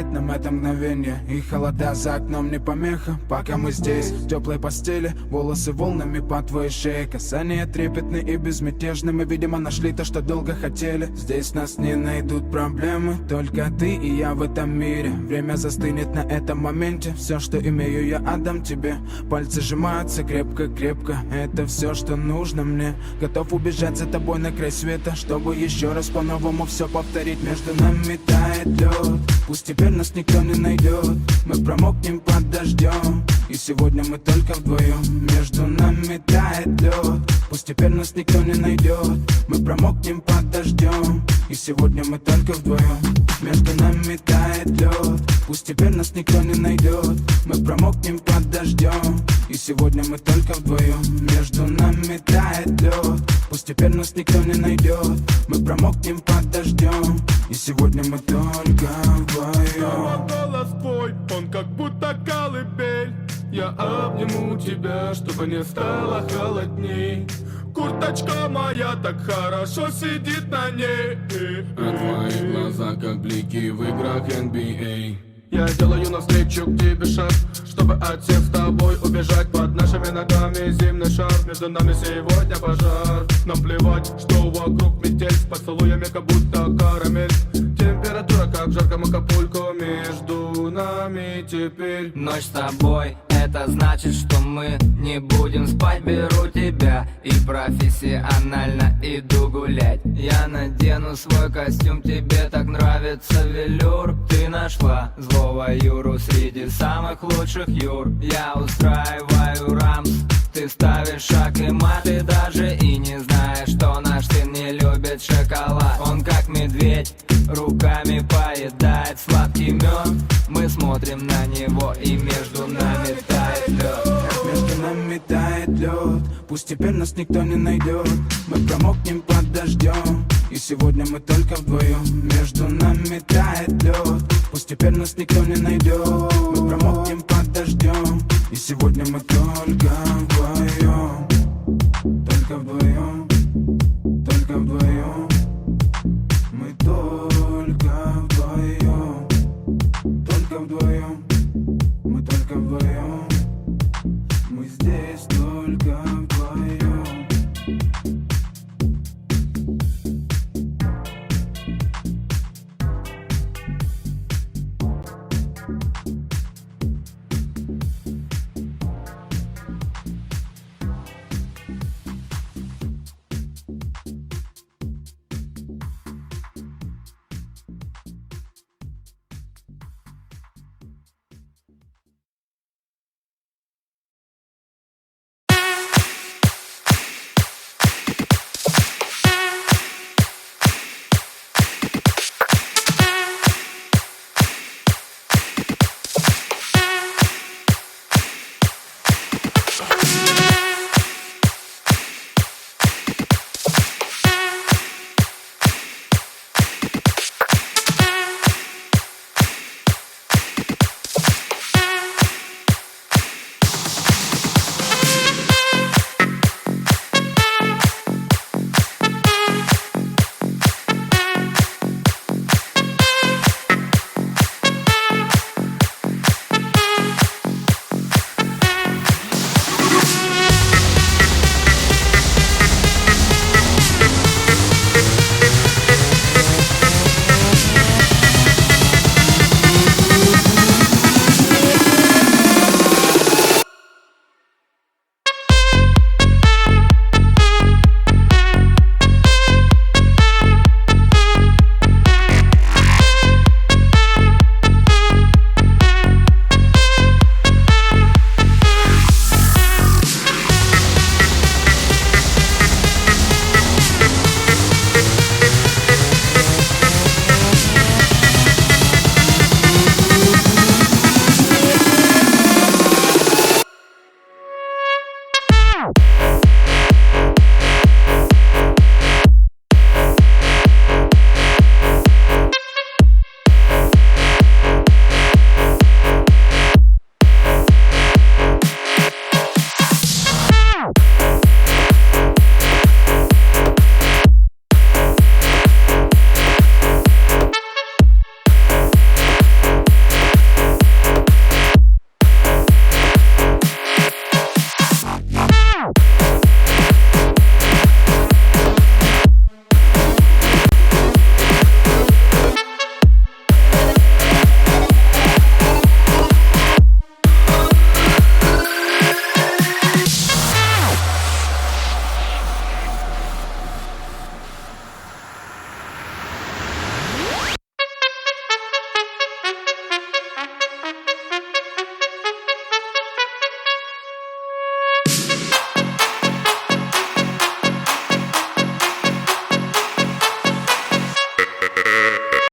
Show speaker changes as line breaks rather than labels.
нам это мгновенье, и холода за окном не помеха. Пока мы здесь, в теплой постели, волосы волнами по твоей шее. Касания трепетны и безмятежны. Мы, видимо, нашли то, что долго хотели. Здесь нас не найдут проблемы, только ты и я в этом мире. Время застынет на этом моменте. Все, что имею, я отдам тебе. Пальцы сжимаются крепко-крепко. Это все, что нужно мне. Готов убежать за тобой на край света, чтобы еще раз по-новому все повторить. Между нами тает лед, пусть теперь нас никто не найдет. Мы промокнем под дождем, и сегодня мы только вдвоем. Между нами тает лед, пусть теперь нас никто не найдет. Мы промокнем под дождем, и сегодня мы только вдвоем. Между нами тает лед, пусть теперь нас никто не найдет. Мы промокнем под дождем, и сегодня мы только вдвоем. Между нами тает лед, пусть теперь нас никто не найдет. Мы промокнем под дождем, и сегодня мы только вдвоем.
Голос твой, он как будто колыбель. Я обниму тебя, чтобы не стало холодней. Курточка моя так хорошо сидит на ней.
А твои глаза как блики в играх NBA.
Я делаю навстречу к тебе шаг, чтобы от всех с тобой убежать. Под нашими ногами зимний шар, между нами сегодня пожар. Нам плевать, что вокруг метель, с поцелуями как будто карамель. Температура как в жарком Акапулько, между нами теперь.
Ночь с тобой, это значит, что мы не будем спать. Беру тебя и профессионально иду гулять. Я надену свой костюм, тебе так нравится велюр. Ты нашла злого Юру среди самых лучших Юр. Я устраиваю рамс, ты ставишь шаг и мат. Ты даже и не знаешь, что наш сын не любит шоколад. Он как медведь, руками поедает сладкий мед. Мы смотрим на него, и между нами тает лед.
Между нами тает лед, пусть теперь нас никто не найдет. Мы промокнем под дождем, и сегодня мы только вдвоем. Между нами тает лед, пусть теперь нас никто не найдет. Мы промокнем под дождем, и сегодня мы только вдвоем.